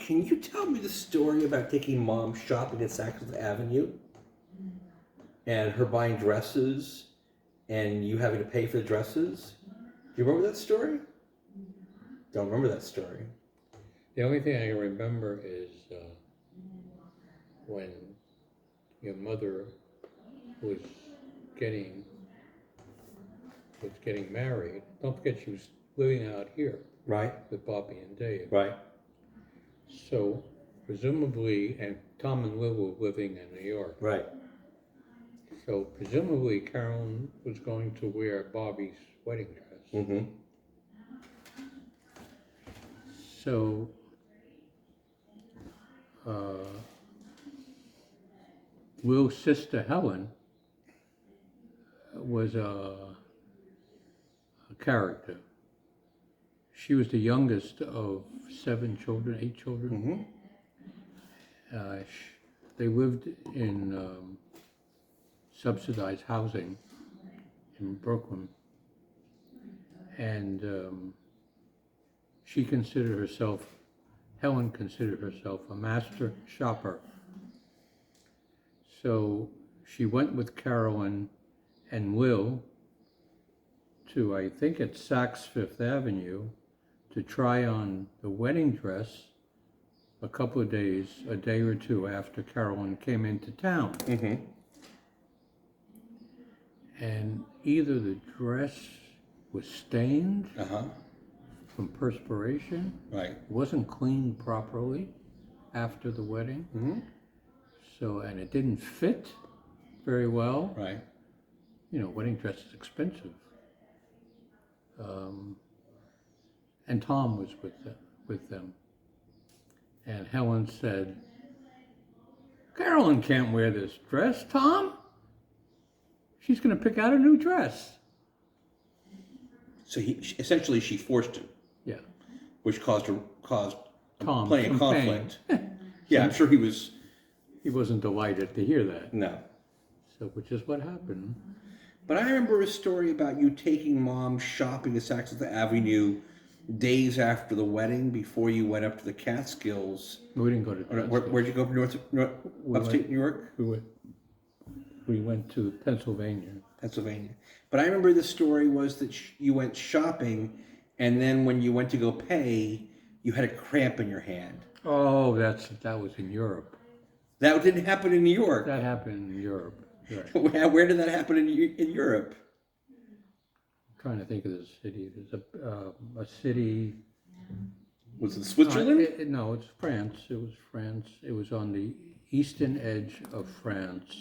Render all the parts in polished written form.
Can you tell me the story about taking Mom shopping at Saks Avenue and her buying dresses and you having to pay for the dresses? Do you remember that story? Don't remember that story. The only thing I remember is when your mother was getting married. Don't forget she was living out here Right, with Bobby and Dave. right. So presumably, and Tom and Will were living in New York. Right. So presumably Carolyn was going to wear Bobby's wedding dress. Mm-hmm. So Will's sister Helen was a character. She was the youngest of 7 children, 8 children. Mm-hmm. They lived in subsidized housing in Brooklyn, and Helen considered herself a master shopper. So she went with Carolyn and Will to, I think it's Saks Fifth Avenue, to try on the wedding dress a day or two after Carolyn came into town. Mm-hmm. And either the dress was stained Uh-huh. from perspiration, Right. wasn't cleaned properly after the wedding, Mm-hmm. so, and it didn't fit very well. Right. You know, wedding dress is expensive. And Tom was with them. And Helen said, "Carolyn can't wear this dress, Tom. She's going to pick out a new dress." So essentially she forced him, Yeah. which caused Tom plenty of some pain. conflict. Yeah, I'm sure he was. He wasn't delighted to hear that. No. So, which is what happened. But I remember a story about you taking Mom shopping at Saks Avenue days after the wedding before you went up to the Catskills. We didn't go to Where'd you go up upstate New York? We went to Pennsylvania. Pennsylvania. But I remember the story was that you went shopping, and then when you went to go pay, you had a cramp in your hand. Oh, that was in Europe. That didn't happen in New York. That happened in Europe. Right. Where did that happen in Europe? I'm trying to think of the city. There's a city. Was it Switzerland? No, it's France. It was France. It was on the eastern edge of France.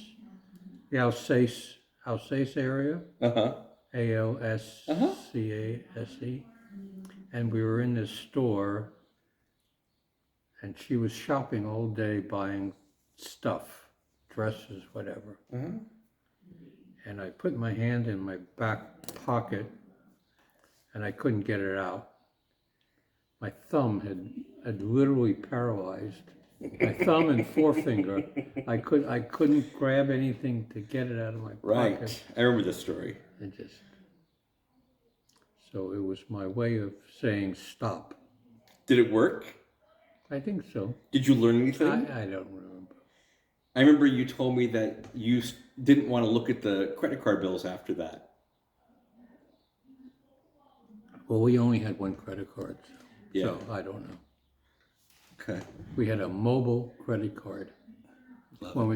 The Alsace area. Uh-huh. Alscasse. And we were in this store, and she was shopping all day buying stuff, dresses, whatever. Uh-huh. And I put my hand in my back pocket, and I couldn't get it out. My thumb had literally paralyzed. My thumb and forefinger. I couldn't grab anything to get it out of my pocket. Right. I remember this story. So it was my way of saying stop. Did it work? I think so. Did you learn anything? I don't remember. I remember you told me that you didn't want to look at the credit card bills after that. Well, we only had one credit card, Yeah. so I don't know. Okay. We had a mobile credit card. Love When it. we